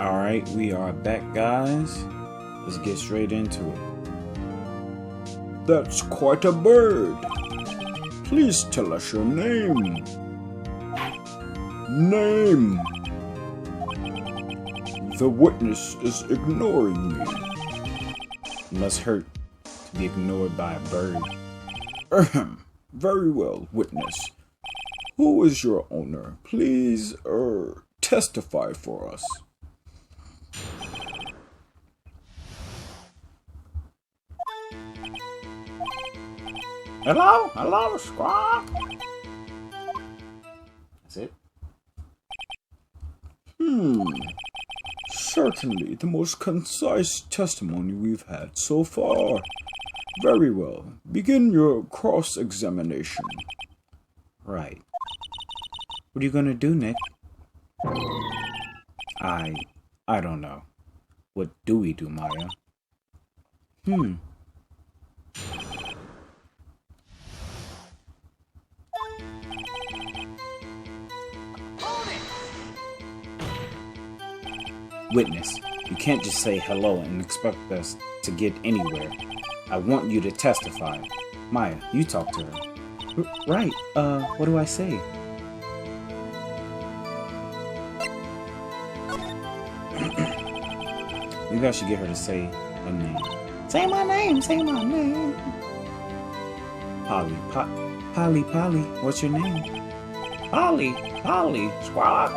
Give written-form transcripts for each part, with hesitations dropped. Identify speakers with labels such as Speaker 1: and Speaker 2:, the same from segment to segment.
Speaker 1: Alright, we are back, guys. Let's get straight into it. That's quite a bird. Please tell us your name. Name. The witness is ignoring me. It must hurt to be ignored by a bird. Very well, witness. Who is your owner? Please, testify for us. Hello, squad. That's it. Certainly the most concise testimony we've had so far. Very well. Begin your cross-examination. Right. What are you gonna do, Nick? I don't know. What do we do, Maya? Witness, you can't just say hello and expect us to get anywhere. I want you to testify. Maya, you talk to her. Right, what do I say? Maybe I should get her to say her name. Say my name, say my name. Polly, Polly, what's your name? Polly, squad.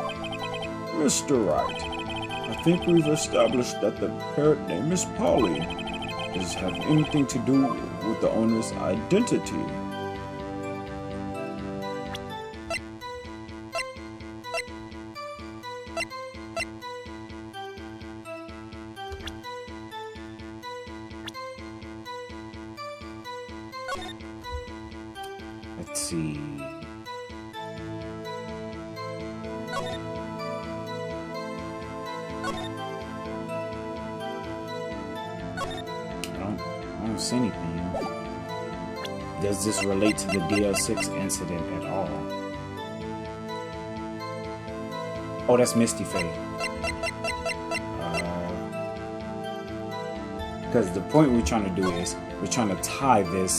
Speaker 1: Mr. Wright, I think we've established that the parrot name is Polly. Does it have anything to do with the owner's identity? Let's see. I don't see anything. Does this relate to the DL6 incident at all? Oh, that's Misty Faye. Because the point we're trying to do is we're trying to tie the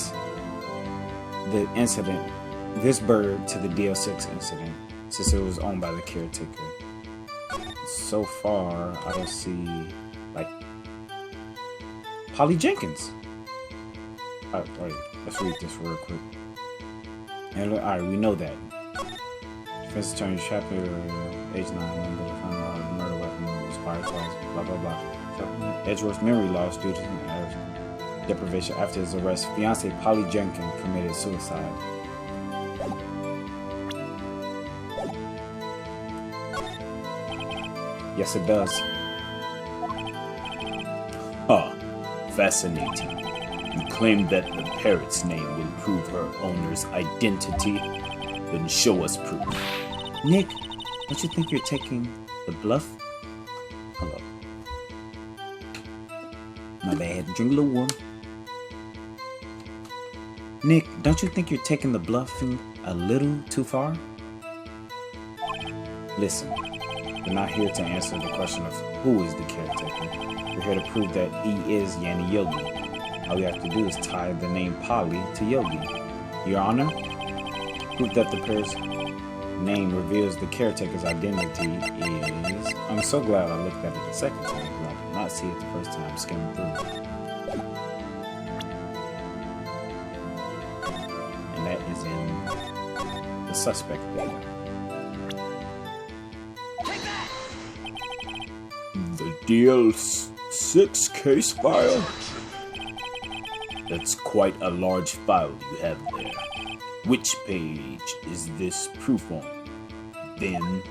Speaker 1: incident, this bird, to the DL6 incident, since it was owned by the caretaker. So far, I don't see, like, Polly Jenkins. Alright, let's read this real quick. Alright, we know that. Defense attorney, chapter, age 9, murder weapon was fired twice, blah blah blah. Edgeworth's memory loss due to deprivation after his arrest. Fiancée Polly Jenkins committed suicide. Yes, it does.
Speaker 2: Fascinating. You claim that the parrot's name will prove her owner's identity? Then show us proof.
Speaker 1: Nick, don't you think you're taking the bluff? Hello. My bad. Drink a little warm. Nick, don't you think you're taking the bluffing a little too far? Listen, we're not here to answer the question of who is the caretaker. We're here to prove that he is Yanni Yogi. All we have to do is tie the name Polly to Yogi. Your Honor, proof that the parrot's name reveals the caretaker's identity is... I'm so glad I looked at it the second time, because I did not see it the first time skimming through. And that is in the suspect data.
Speaker 2: The DL6 case file? That's quite a large file you have there. Which page is this proof on? Then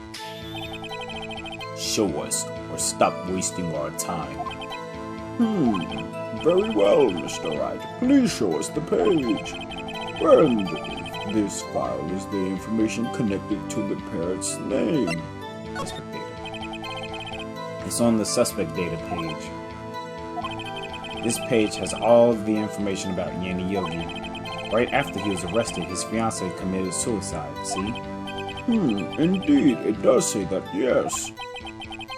Speaker 2: show us or stop wasting our time.
Speaker 3: Very well, Mr. Wright. Please show us the page. Where in this file is the information connected to the parrot's name?
Speaker 1: Suspect data. It's on the suspect data page. This page has all of the information about Yanni Yogi. Right after he was arrested, his fiancée committed suicide, see?
Speaker 3: Indeed, it does say that, yes.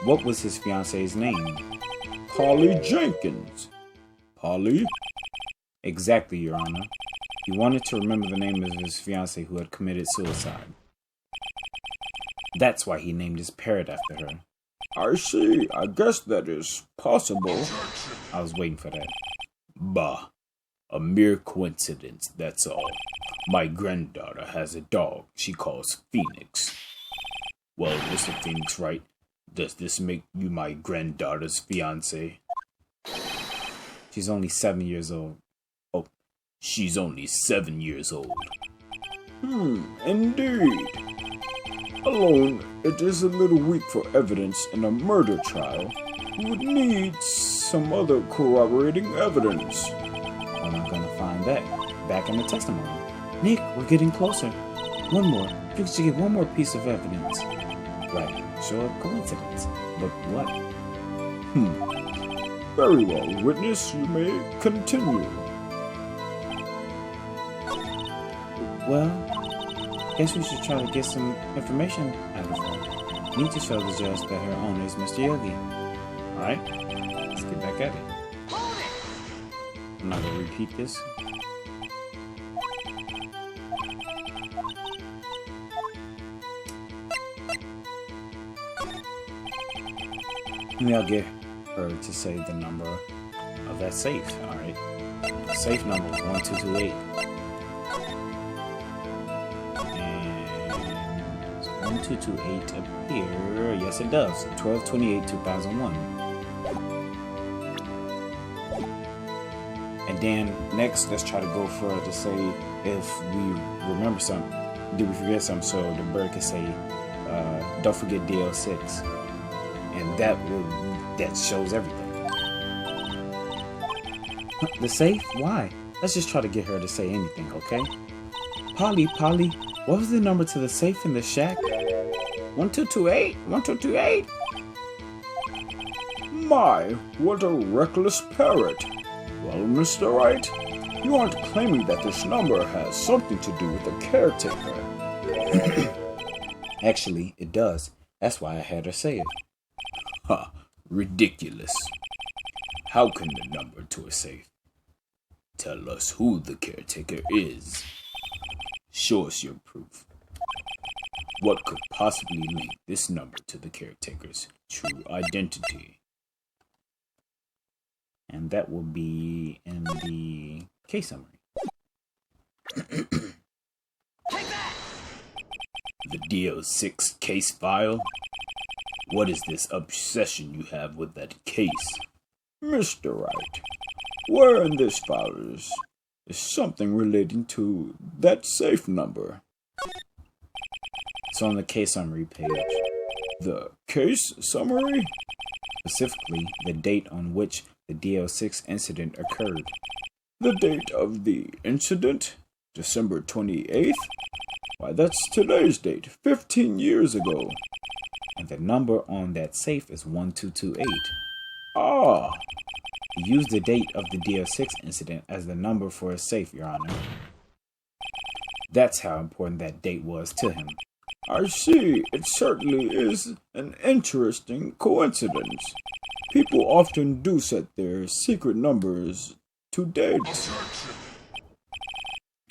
Speaker 1: What was his fiance's name?
Speaker 3: Polly Jenkins. Polly?
Speaker 1: Exactly, Your Honor. He wanted to remember the name of his fiancée who had committed suicide. That's why he named his parrot after her.
Speaker 3: I see. I guess that is possible.
Speaker 1: I was waiting for that.
Speaker 2: Bah. A mere coincidence, that's all. My granddaughter has a dog she calls Phoenix. Well, Mr. Phoenix Wright, does this make you my granddaughter's fiancé?
Speaker 1: She's only 7 years old.
Speaker 2: Oh, she's only 7 years old.
Speaker 3: Indeed. Alone, it is a little weak for evidence in a murder trial. You would need some other corroborating evidence.
Speaker 1: When am I gonna find that? Back in the testimony. Nick, we're getting closer. One more. You should get one more piece of evidence. Right. Show a coincidence. But what?
Speaker 3: Very well, witness. You may continue.
Speaker 1: Well, guess we should try to get some information out of her. Need to show the judge that her owner is Mr. Yogi. Alright, let's get back at it. I'm not gonna repeat this. Maybe I'll get her to say the number of that safe, alright? The safe number is 1228. And does 1228 appear? Yes, it does. 12/28/2001. And then next, let's try to go for to say if we remember something. Did we forget something? So the bird can say, "Don't forget DL6," and that shows everything. The safe? Why? Let's just try to get her to say anything, okay? Polly, what was the number to the safe in the shack? 1228. 1228.
Speaker 3: My, what a reckless parrot. Well, Mr. Wright, you aren't claiming that this number has something to do with the caretaker.
Speaker 1: Actually, it does. That's why I had her say it.
Speaker 2: Ha, ridiculous. How can the number to a safe tell us who the caretaker is? Show us your proof. What could possibly link this number to the caretaker's true identity?
Speaker 1: And that will be in the case summary.
Speaker 2: The DL6 case file? What is this obsession you have with that case?
Speaker 3: Mr. Wright, where in this file is something relating to that safe number?
Speaker 1: It's on the case summary page.
Speaker 3: The case summary?
Speaker 1: Specifically, the date on which the DL6 incident occurred.
Speaker 3: The date of the incident? December 28th? Why, that's today's date, 15 years ago.
Speaker 1: And the number on that safe is 1228.
Speaker 3: Ah!
Speaker 1: He used the date of the DL6 incident as the number for his safe, Your Honor. That's how important that date was to him.
Speaker 3: I see. It certainly is an interesting coincidence. People often do set their secret numbers to dates.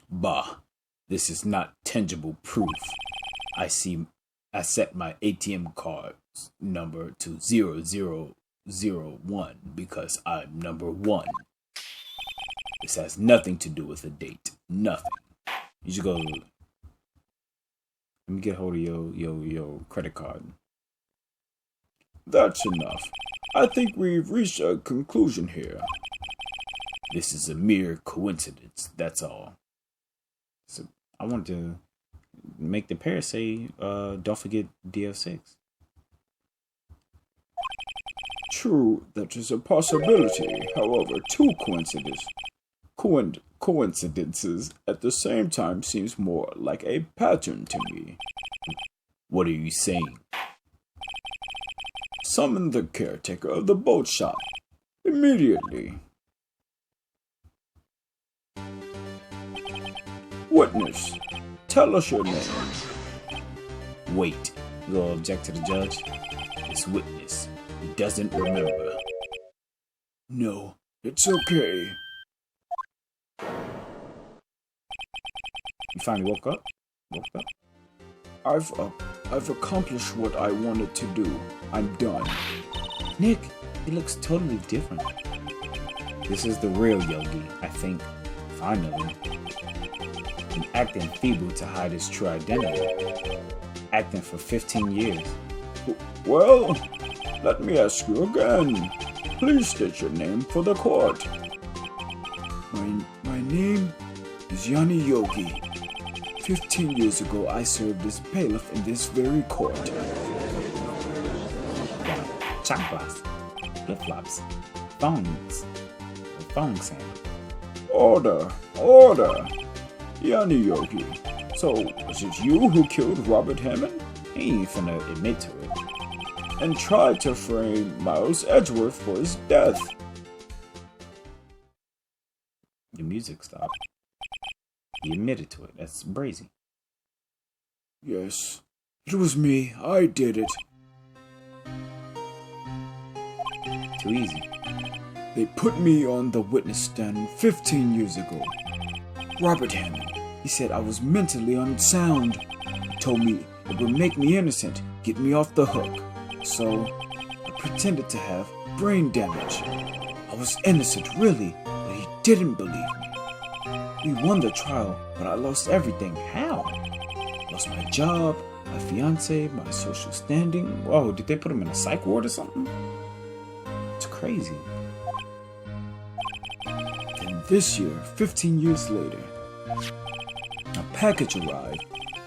Speaker 2: Bah, this is not tangible proof. I set my ATM card's number to 0001 because I'm number 1. This has nothing to do with a date. Nothing.
Speaker 1: You should go. Let me get hold of your credit card.
Speaker 3: That's enough. I think we've reached a conclusion here.
Speaker 2: This is a mere coincidence, that's all.
Speaker 1: So I want to make the pair say, don't forget DF6.
Speaker 3: True, that is a possibility. However, two coincidences at the same time seems more like a pattern to me.
Speaker 2: What are you saying?
Speaker 3: Summon the caretaker of the boat shop immediately. Witness, tell us your name.
Speaker 1: Wait, you gonna object to the judge?
Speaker 2: this witness who doesn't remember.
Speaker 3: No, it's okay.
Speaker 1: You finally woke up?
Speaker 3: I've accomplished what I wanted to do. I'm done.
Speaker 1: Nick, he looks totally different. This is the real Yogi, I think. Finally. Been acting feeble to hide his true identity. Acting for 15 years.
Speaker 3: Well, let me ask you again. Please state your name for the court. My name is Yanni Yogi. 15 years ago, I served as bailiff in this very court.
Speaker 1: Yeah, chop glass, flip-flops, thongs, thong sound.
Speaker 3: Order! Yanni Yogi. So, was it you who killed Robert Hammond?
Speaker 1: He ain't finna admit to it.
Speaker 3: And tried to frame Miles Edgeworth for his death.
Speaker 1: The music stopped. He admitted to it. That's brazy.
Speaker 3: Yes, it was me. I did it.
Speaker 1: Too easy.
Speaker 3: They put me on the witness stand 15 years ago. Robert Hammond, he said I was mentally unsound. He told me it would make me innocent, get me off the hook. So, I pretended to have brain damage. I was innocent, really, but he didn't believe me. We won the trial, but I lost everything.
Speaker 1: How?
Speaker 3: Lost my job, my fiance, my social standing.
Speaker 1: Whoa, did they put him in a psych ward or something? It's crazy.
Speaker 3: And this year, 15 years later, a package arrived.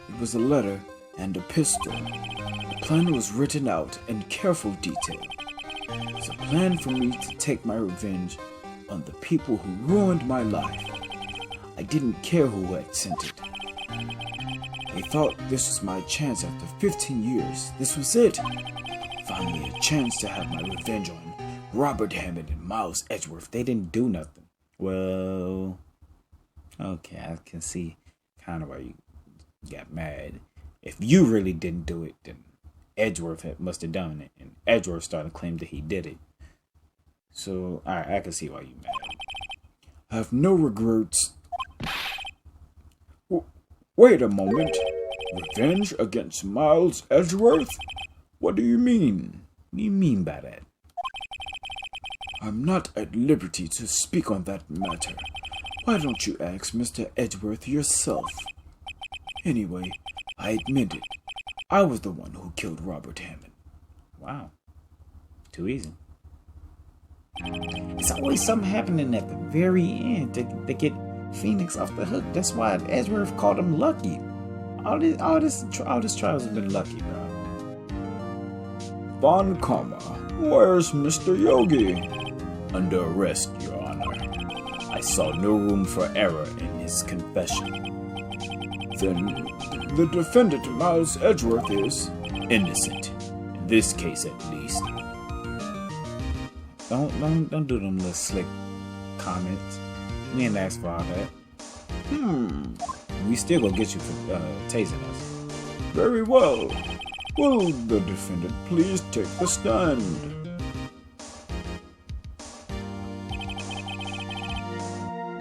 Speaker 3: It was a letter and a pistol. The plan was written out in careful detail. It was a plan for me to take my revenge on the people who ruined my life. I didn't care who had sent it. I thought this was my chance after 15 years. This was it. Finally, a chance to have my revenge on Robert Hammond and Miles Edgeworth.
Speaker 1: They didn't do nothing. Well, okay, I can see kind of why you got mad. If you really didn't do it, then Edgeworth must have done it, and Edgeworth started to claim that he did it. So, alright, I can see why you mad.
Speaker 3: I have no regrets. Wait a moment. Revenge against Miles Edgeworth? What do you mean?
Speaker 1: What do you mean by that?
Speaker 3: I'm not at liberty to speak on that matter. Why don't you ask Mr. Edgeworth yourself? Anyway, I admit it. I was the one who killed Robert Hammond.
Speaker 1: Wow. Too easy. It's always something happening at the very end to get Phoenix off the hook. That's why Edgeworth called him lucky. All this trials have been lucky, bro.
Speaker 3: Von Karma, where's Mr. Yogi?
Speaker 2: Under arrest, Your Honor. I saw no room for error in his confession.
Speaker 3: Then the defendant, Miles Edgeworth, is
Speaker 2: innocent. In this case, at least.
Speaker 1: Don't do them little slick comments. We ain't asked for all that. We still gonna get you for tasing us.
Speaker 3: Very well. Will the defendant please take the stand?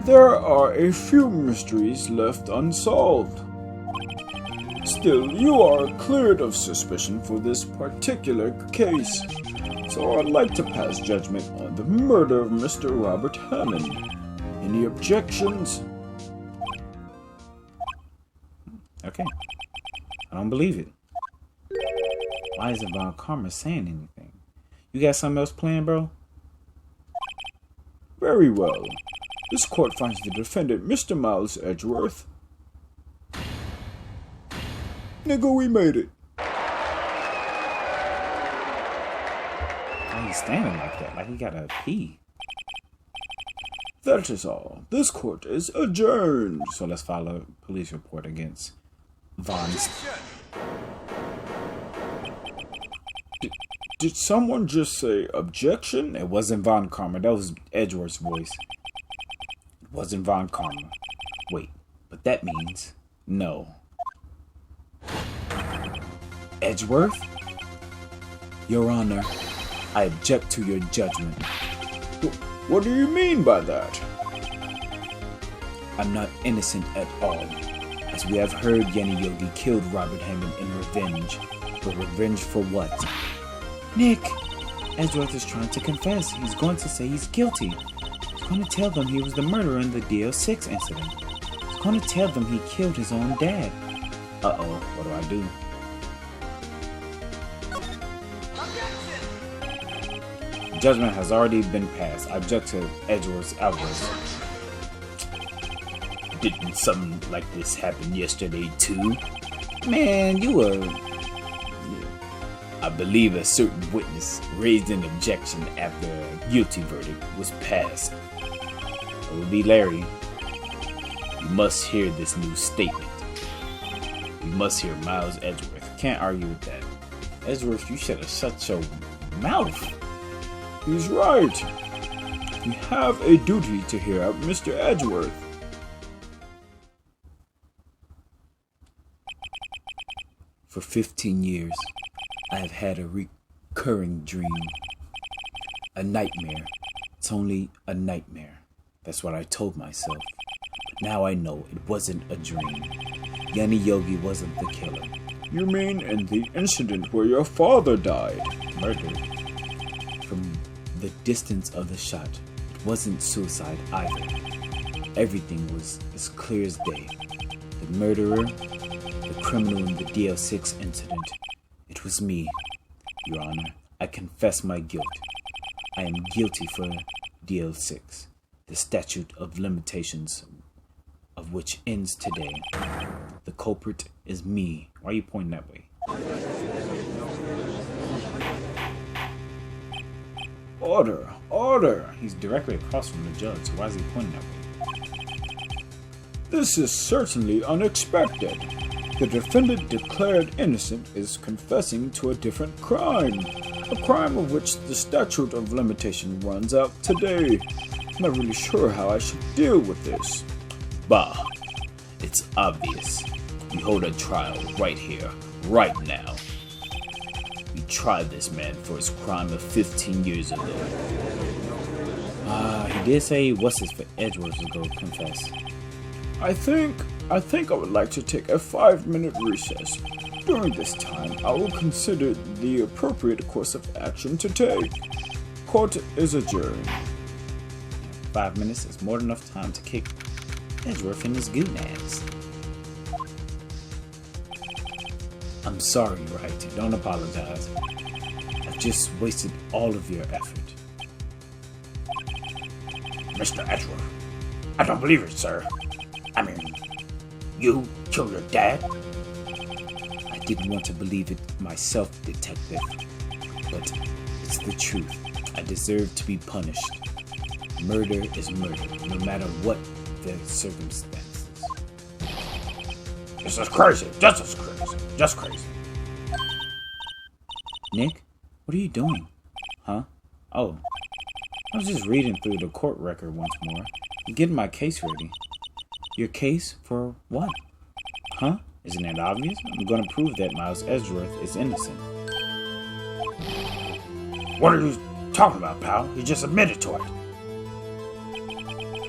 Speaker 3: There are a few mysteries left unsolved. Still, you are cleared of suspicion for this particular case. So I'd like to pass judgment on the murder of Mr. Robert Hammond. Any objections?
Speaker 1: Okay. I don't believe it. Why isn't Von Karma saying anything? You got something else planned, bro?
Speaker 3: Very well. This court finds the defendant, Mr. Miles Edgeworth. Nigga, we made it.
Speaker 1: Why are you standing like that? Like he gotta pee.
Speaker 3: That is all. This court is adjourned.
Speaker 1: So let's file a police report against Von.
Speaker 3: Did someone just say objection?
Speaker 1: It wasn't Von Karma. That was Edgeworth's voice. It wasn't Von Karma. Wait, but that means no. Edgeworth?
Speaker 3: Your Honor, I object to your judgment.
Speaker 2: What do you mean by that?
Speaker 3: I'm not innocent at all. As we have heard, Yenny Yogi killed Robert Hammond in revenge. But revenge for what?
Speaker 1: Nick, Edgeworth is trying to confess. He's going to say he's guilty. He's going to tell them he was the murderer in the DO6 incident. He's going to tell them he killed his own dad.
Speaker 3: Uh-oh, what do I do?
Speaker 1: Judgment has already been passed. I object to Edgeworth's outburst.
Speaker 2: Didn't something like this happen yesterday too?
Speaker 1: Man, you were...
Speaker 2: I believe a certain witness raised an objection after a guilty verdict was passed.
Speaker 1: It would be Larry.
Speaker 2: You must hear this new statement. You must hear Miles Edgeworth.
Speaker 1: Can't argue with that. Edgeworth, you should have shut your mouth.
Speaker 3: He's right. We have a duty to hear out Mr. Edgeworth. For 15 years, I have had a recurring dream. A nightmare. It's only a nightmare. That's what I told myself. But now I know it wasn't a dream. Yenny Yogi wasn't the killer.
Speaker 2: You mean in the incident where your father died?
Speaker 1: Murdered.
Speaker 3: From the distance of the shot, it wasn't suicide either. Everything was as clear as day. The murderer, the criminal in the DL6 incident. It was me, Your Honor. I confess my guilt. I am guilty for DL6, the statute of limitations of which ends today. The culprit is me.
Speaker 1: Why are you pointing that way?
Speaker 3: Order! Order!
Speaker 1: He's directly across from the judge, so why is he pointing that way?
Speaker 3: This is certainly unexpected. The defendant declared innocent is confessing to a different crime. A crime of which the statute of limitation runs out today. I'm not really sure how I should deal with this.
Speaker 2: Bah, it's obvious. We hold a trial right here, right now. We tried this man for his crime of 15 years ago.
Speaker 1: He did say what's his Edgeworth will go confess.
Speaker 3: I think I would like to take a 5-minute recess. During this time, I will consider the appropriate course of action to take. Court is adjourned.
Speaker 1: 5 minutes is more than enough time to kick Edgeworth in his gonads.
Speaker 3: I'm sorry, Wright.
Speaker 1: Don't apologize.
Speaker 3: I've just wasted all of your effort.
Speaker 2: Mr. Edgeworth, I don't believe it, sir. I mean, you killed your dad?
Speaker 3: I didn't want to believe it myself, Detective. But it's the truth. I deserve to be punished. Murder is murder, no matter what the circumstances.
Speaker 2: This is crazy. Just crazy.
Speaker 1: Nick, what are you doing? Huh? Oh, I was just reading through the court record once more. Getting my case ready. Your case for what? Huh? Isn't it obvious? I'm going to prove that Miles Edgeworth is innocent.
Speaker 2: What are you talking about, pal? He just admitted to it.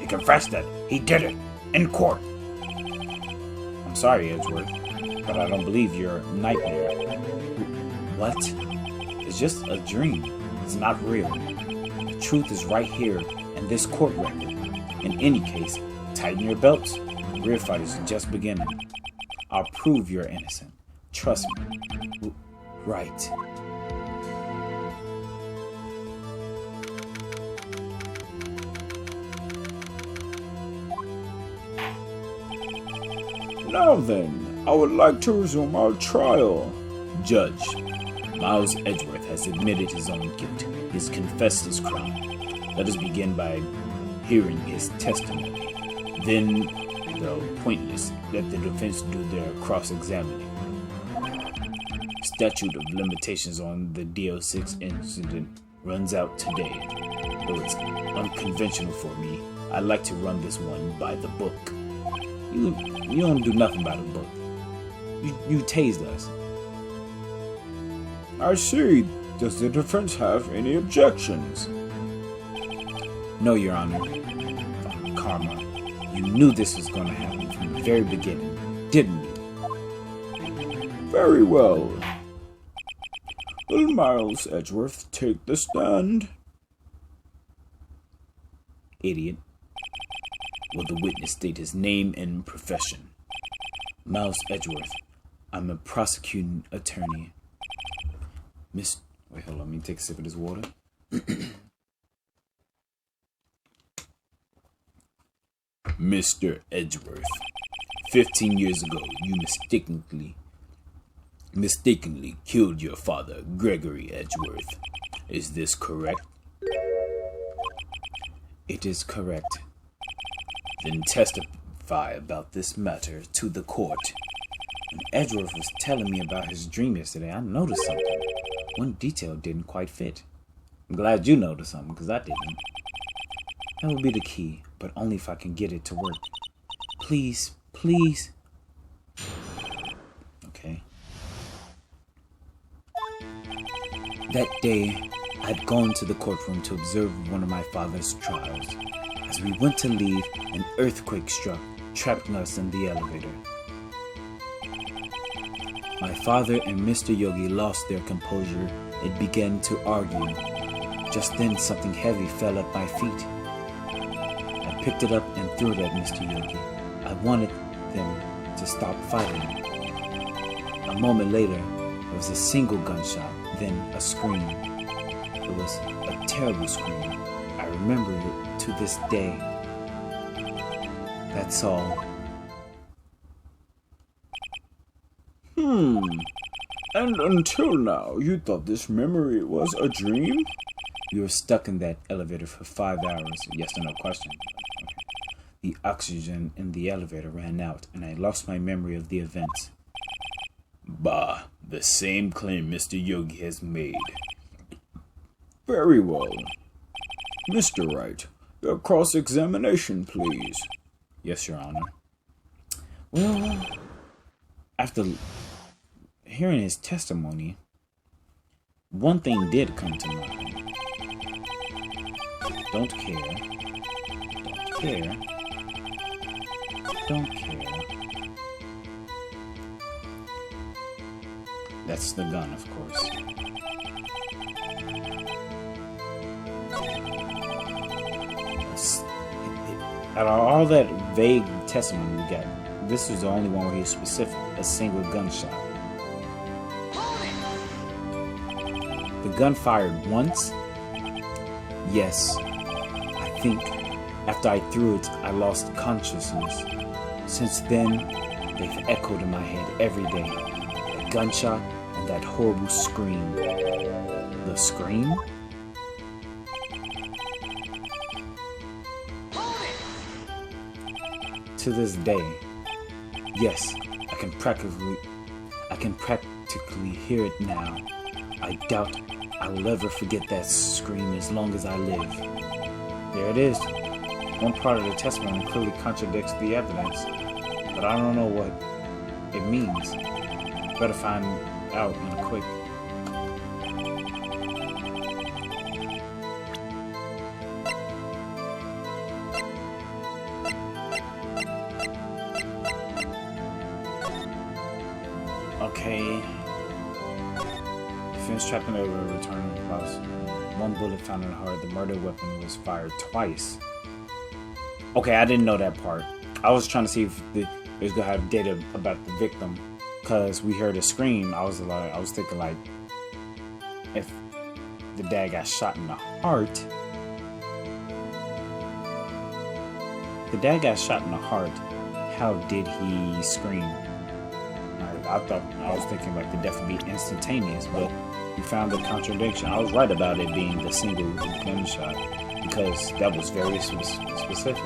Speaker 2: He confessed that he did it in court.
Speaker 1: I'm sorry, Edgeworth, but I don't believe your nightmare.
Speaker 3: What?
Speaker 1: It's just a dream. It's not real. The truth is right here in this court record. In any case, tighten your belts. The real fight is just beginning. I'll prove you're innocent. Trust me.
Speaker 3: Right. Now then, I would like to resume our trial.
Speaker 2: Judge, Miles Edgeworth has admitted his own guilt. He has confessed his crime. Let us begin by hearing his testimony. Then, though pointless, let the defense do their cross-examining. Statute of limitations on the DO6 incident runs out today. Though it's unconventional for me, I like to run this one by the book.
Speaker 1: You don't do nothing by the book. You tased us.
Speaker 3: I see. Does the defense have any objections?
Speaker 1: No, Your Honor. Karma, you knew this was going to happen from the very beginning, didn't you?
Speaker 3: Very well. Will Miles Edgeworth take the stand?
Speaker 1: Idiot. Will the witness state his name and profession? Miles Edgeworth. I'm a prosecuting attorney. Wait, hold on. Let me take a sip of this water.
Speaker 2: Mr. Edgeworth, 15 years ago, you mistakenly killed your father, Gregory Edgeworth. Is this correct?
Speaker 1: It is correct.
Speaker 2: Then testify about this matter to the court.
Speaker 1: When Edgeworth was telling me about his dream yesterday, I noticed something. One detail didn't quite fit. I'm glad you noticed something, because I didn't. That will be the key, but only if I can get it to work. Please, please. Okay. That day, I'd gone to the courtroom to observe one of my father's trials. As we went to leave, an earthquake struck, trapping us in the elevator. My father and Mr. Yogi lost their composure and began to argue. Just then, something heavy fell at my feet. I picked it up and threw it at Mr. Yogi. I wanted them to stop fighting. A moment later, there was a single gunshot, then a scream. It was a terrible scream. I remember it to this day. That's all.
Speaker 3: And until now, you thought this memory was a dream?
Speaker 1: We were stuck in that elevator for 5 hours. Yes or no question. Okay. The oxygen in the elevator ran out, and I lost my memory of the events.
Speaker 2: Bah, the same claim Mr. Yogi has made.
Speaker 3: Very well. Mr. Wright, your cross-examination, please.
Speaker 1: Yes, Your Honor. Well, after hearing his testimony, one thing did come to mind. Don't care. Don't care. Don't care. That's the gun, of course. Out of all that vague testimony we got, this was the only one where he was specific. A single gunshot. The gun fired once? Yes. I think after I threw it, I lost consciousness. Since then, they've echoed in my head every day. That gunshot and that horrible scream. The scream? To this day, yes, I can practically hear it now. I doubt I'll ever forget that scream as long as I live. There it is. One part of the testimony clearly contradicts the evidence, but I don't know what it means. Better find out in quick. Okay. Defense trapped in the elevator, returning to the house. One bullet found in the heart. The murder weapon was fired twice. Okay, I didn't know that part. I was trying to see if it was gonna have data about the victim, cause we heard a scream. I was thinking like, if the dad got shot in the heart, how did he scream? I was thinking like the death would be instantaneous, but we found a contradiction. I was right about it being the single gunshot because that was very specific.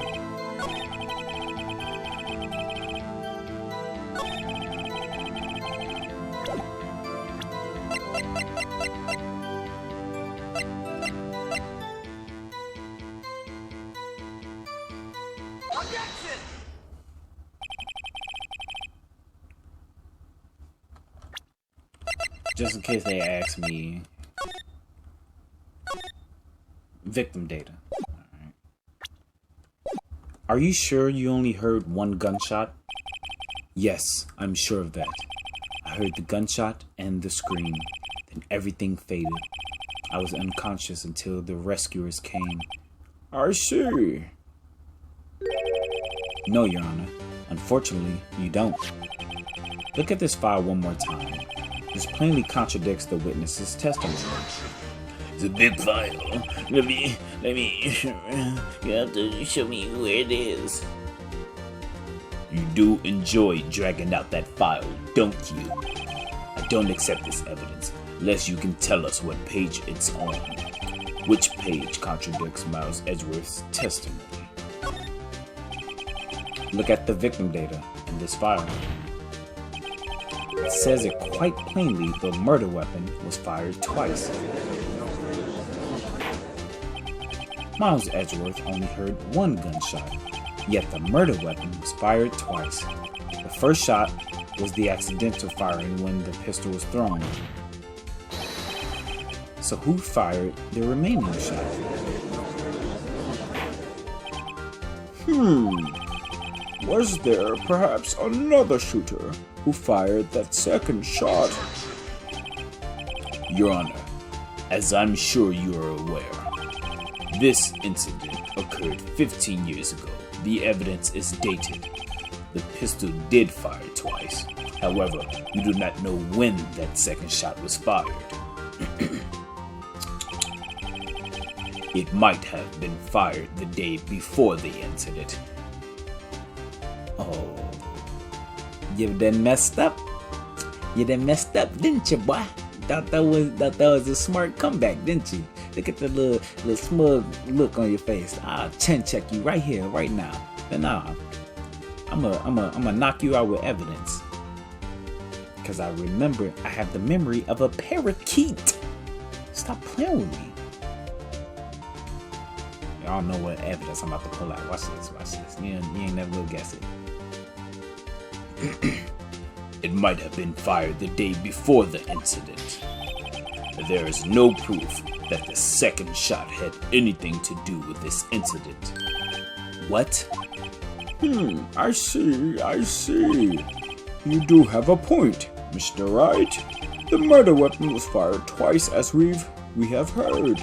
Speaker 1: Just in case they ask me victim data. Alright. Are you sure you only heard one gunshot? Yes, I'm sure of that. I heard the gunshot and the scream. Then everything faded. I was unconscious until the rescuers came.
Speaker 3: I see.
Speaker 1: No, Your Honor. Unfortunately, you don't. Look at this file one more time. This plainly contradicts the witness's testimony.
Speaker 2: It's a big file. Let me, you have to show me where it is. You do enjoy dragging out that file, don't you? I don't accept this evidence, unless you can tell us what page it's on. Which page contradicts Miles Edgeworth's testimony?
Speaker 1: Look at the victim data in this file. It says it quite plainly the murder weapon was fired twice. Miles Edgeworth only heard one gunshot, yet the murder weapon was fired twice. The first shot was the accidental firing when the pistol was thrown. So who fired the remaining shot?
Speaker 3: Was there perhaps another shooter who fired that second shot?
Speaker 2: Your Honor, as I'm sure you are aware, this incident occurred 15 years ago. The evidence is dated. The pistol did fire twice. However, we do not know when that second shot was fired. It might have been fired the day before the incident.
Speaker 1: Oh, you done messed up. You done messed up, didn't you, boy? Thought that was a smart comeback, didn't you? Look at the little smug look on your face. I'll chin check you right here, right now. But nah, I'm gonna knock you out with evidence. Cause I remember I have the memory of a parakeet. Stop playing with me. Y'all know what evidence I'm about to pull out. Watch this. You ain't never gonna guess it.
Speaker 2: It might have been fired the day before the incident. There is no proof that the second shot had anything to do with this incident.
Speaker 1: What?
Speaker 3: I see. You do have a point, Mr. Wright. The murder weapon was fired twice as we have heard.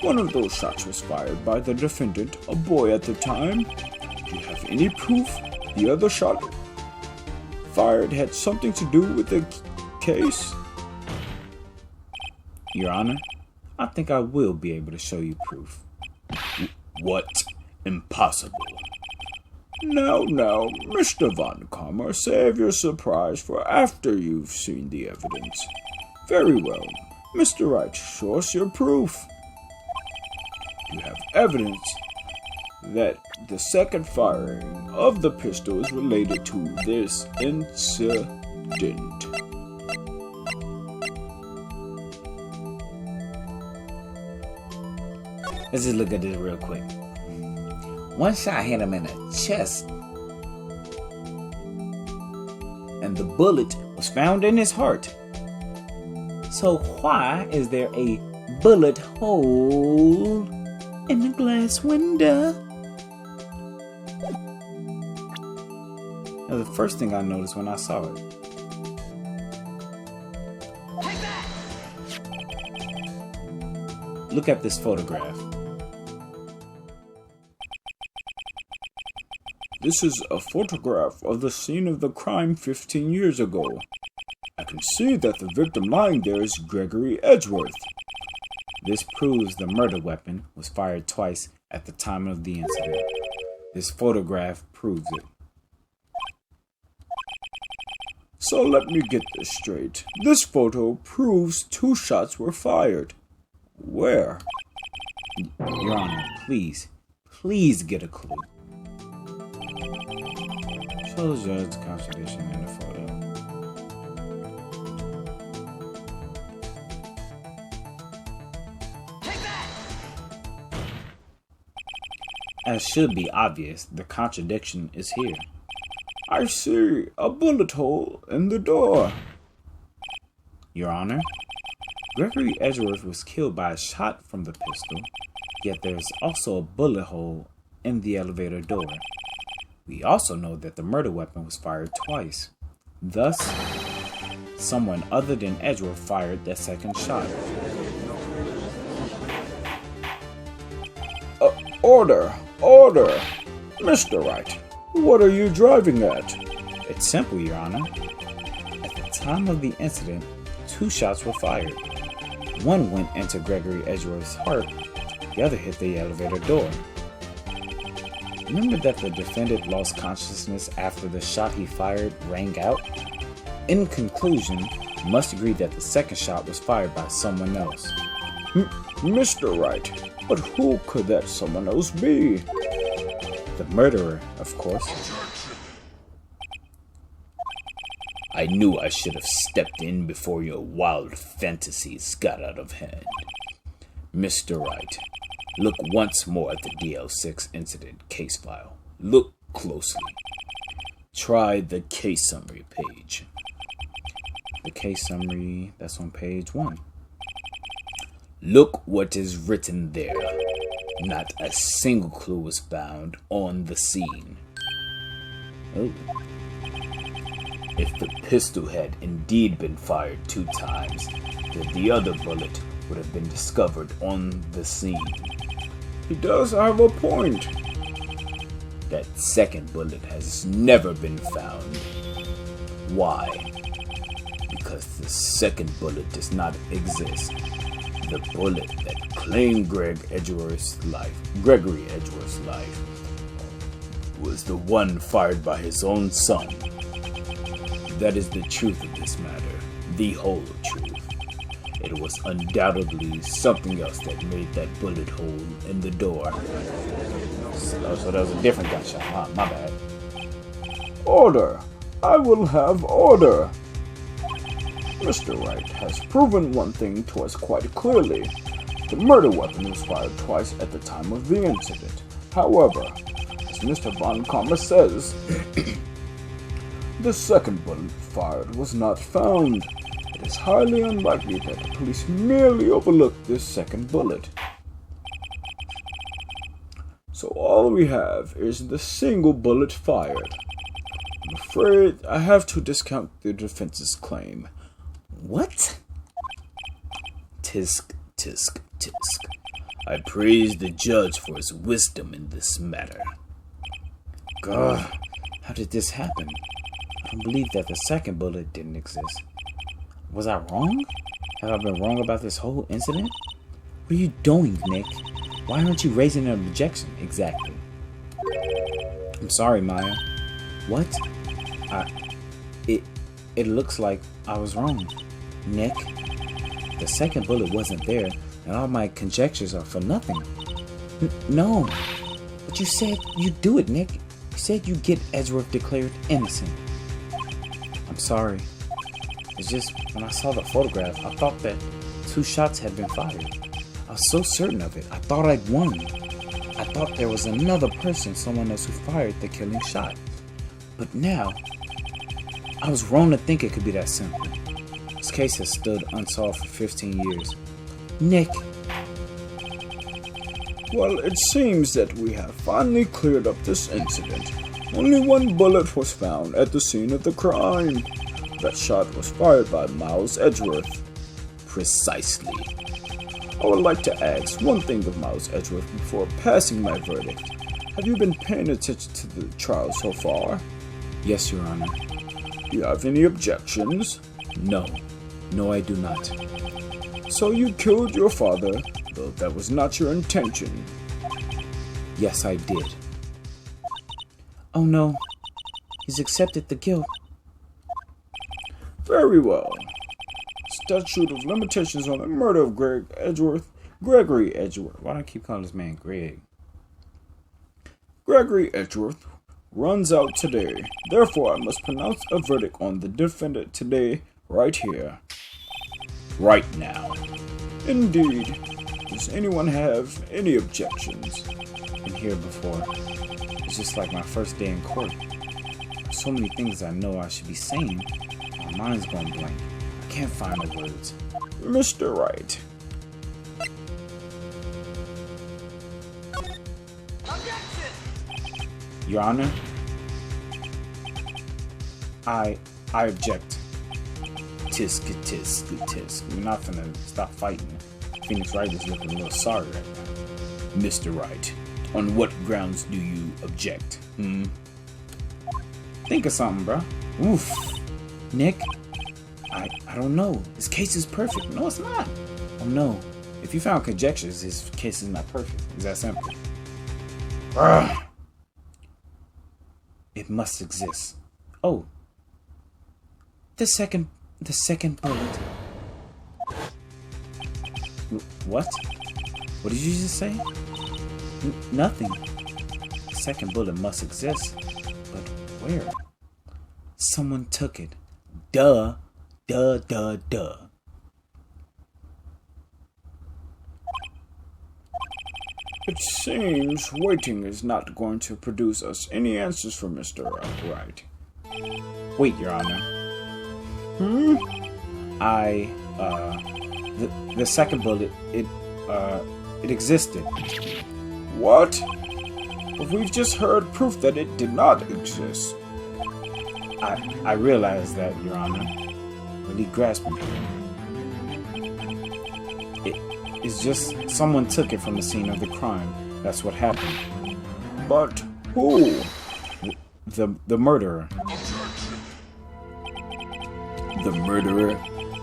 Speaker 3: One of those shots was fired by the defendant, a boy at the time. Do you have any proof the other shot fired had something to do with the case?
Speaker 1: Your Honor, I think I will be able to show you proof.
Speaker 2: What? Impossible.
Speaker 3: Now, Mr. Von Kammer, save your surprise for after you've seen the evidence. Very well. Mr. Wright, show us your proof. You have evidence that the second firing of the pistol is related to this incident.
Speaker 1: Let's just look at this real quick. One shot hit him in the chest, and the bullet was found in his heart. So why is there a bullet hole in the glass window? That was the first thing I noticed when I saw it. Look at this photograph.
Speaker 3: This is a photograph of the scene of the crime 15 years ago. I can see that the victim lying there is Gregory Edgeworth.
Speaker 1: This proves the murder weapon was fired twice at the time of the incident. This photograph proves it.
Speaker 3: So let me get this straight. This photo proves 2 shots were fired. Where?
Speaker 1: Your Honor, please get a clue. Show the judge the contradiction in the photo. As should be obvious, the contradiction is here.
Speaker 3: I see a bullet hole in the door.
Speaker 1: Your Honor, Gregory Edgeworth was killed by a shot from the pistol Yet there's also a bullet hole in the elevator door. We also know that the murder weapon was fired twice. Thus, someone other than Edgeworth fired that second shot.
Speaker 3: Order! Order! Mr. Wright, what are you driving at?
Speaker 1: It's simple, Your Honor. At the time of the incident, 2 shots were fired. One went into Gregory Edgeworth's heart, the other hit the elevator door. Remember that the defendant lost consciousness after the shot he fired rang out? In conclusion, you must agree that the second shot was fired by someone else.
Speaker 3: Mr. Wright, but who could that someone else be?
Speaker 1: The murderer, of course.
Speaker 2: I knew I should have stepped in before your wild fantasies got out of hand. Mr. Wright, look once more at the DL6 incident case file. Look closely. Try the case summary page.
Speaker 1: The case summary, that's on page 1.
Speaker 2: Look what is written there. Not a single clue was found on the scene.
Speaker 1: Oh.
Speaker 2: If the pistol had indeed been fired 2 times, then the other bullet would have been discovered on the scene.
Speaker 3: He does have a point.
Speaker 2: That second bullet has never been found. Why? Because the second bullet does not exist. The bullet that claimed Gregory Edgeworth's life, was the one fired by his own son. That is the truth of this matter, the whole truth. It was undoubtedly something else that made that bullet hole in the door.
Speaker 1: So that was a different gunshot. My bad.
Speaker 3: Order! I will have order! Mr. Wright has proven one thing to us quite clearly. The murder weapon was fired twice at the time of the incident. However, as Mr. Von Commer says, the second bullet fired was not found. It is highly unlikely that the police merely overlooked this second bullet. So all we have is the single bullet fired. I'm afraid I have to discount the defense's claim.
Speaker 1: What?
Speaker 2: Tisk, tisk, tisk. I praise the judge for his wisdom in this matter.
Speaker 1: God, how did this happen? I don't believe that the second bullet didn't exist. Was I wrong? Have I been wrong about this whole incident? What are you doing, Nick? Why aren't you raising an objection? Exactly. I'm sorry, Maya. What? It looks like I was wrong. Nick, the second bullet wasn't there, and all my conjectures are for nothing. No. But you said you'd do it, Nick. You said you'd get Edgeworth declared innocent. I'm sorry. It's just, when I saw the photograph, I thought that 2 shots had been fired. I was so certain of it. I thought I'd won. I thought there was another person, someone else who fired the killing shot. But now, I was wrong to think it could be that simple. This case has stood unsolved for 15 years. Nick.
Speaker 3: Well, it seems that we have finally cleared up this incident. Only 1 bullet was found at the scene of the crime. That shot was fired by Miles Edgeworth.
Speaker 2: Precisely.
Speaker 3: I would like to ask one thing of Miles Edgeworth before passing my verdict. Have you been paying attention to the trial so far?
Speaker 1: Yes, Your Honor.
Speaker 3: Do you have any objections?
Speaker 1: No. No, I do not.
Speaker 3: So you killed your father, though that was not your intention.
Speaker 1: Yes, I did. Oh no. He's accepted the guilt.
Speaker 3: Very well. Statute of limitations on the murder of Gregory Edgeworth.
Speaker 1: Why do I keep calling this man Greg?
Speaker 3: Gregory Edgeworth runs out today. Therefore, I must pronounce a verdict on the defendant today, right here.
Speaker 2: Right now.
Speaker 3: Indeed. Does anyone have any objections?
Speaker 1: Been here before. It's just like my first day in court. So many things I know I should be saying. My mind's going blank. I can't find the words.
Speaker 3: Mr. Wright.
Speaker 1: Your Honor, I object.
Speaker 2: Tisk, tisk, tisk.
Speaker 1: We're not gonna stop fighting. Phoenix Wright is looking a little sorry right now.
Speaker 2: Mr. Wright, on what grounds do you object?
Speaker 1: Think of something, bro. Oof. Nick, I don't know. His case is perfect. No, it's not. Oh no. If you found conjectures, his case is not perfect. It's that simple. Ugh. It must exist. Oh. The second bullet. What? What did you just say? Nothing. The second bullet must exist. But where? Someone took it. Duh. Duh, duh, duh. It seems waiting is not going to produce us any answers from Mr. Wright. Wait, Your Honor. The second bullet, it existed. What? But we've just heard proof that it did not exist. I realize that, Your Honor. Really grasping. It's just someone took it from the scene of the crime. That's what happened. But who? The murderer.
Speaker 2: The murderer?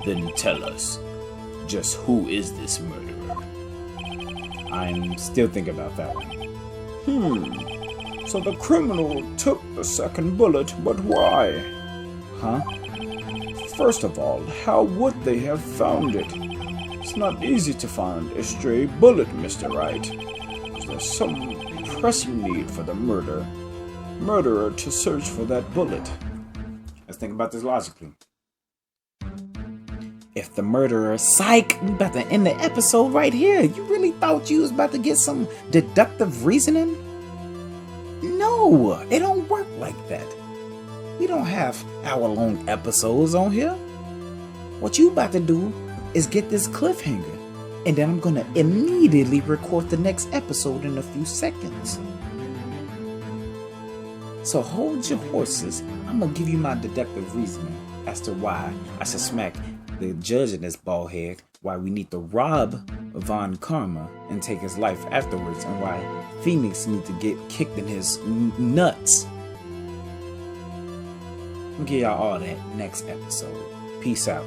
Speaker 2: Then tell us, just who is this murderer?
Speaker 1: I'm still thinking about that one. So the criminal took the second bullet, but why? Huh? First of all, how would they have found it? It's not easy to find a stray bullet, Mr. Wright. There's some pressing need for the murderer to search for that bullet. Let's think about this logically. If the murderer, psych, we about to end the episode right here. You really thought you was about to get some deductive reasoning? No, it don't work like that. We don't have hour-long episodes on here. What you about to do is get this cliffhanger, and then I'm gonna immediately record the next episode in a few seconds. So hold your horses. I'm gonna give you my deductive reasoning as to why I should smack the judge in this bald head, why we need to rob Von Karma and take his life afterwards, and why Phoenix need to get kicked in his nuts. I'm gonna give y'all all that next episode. Peace out.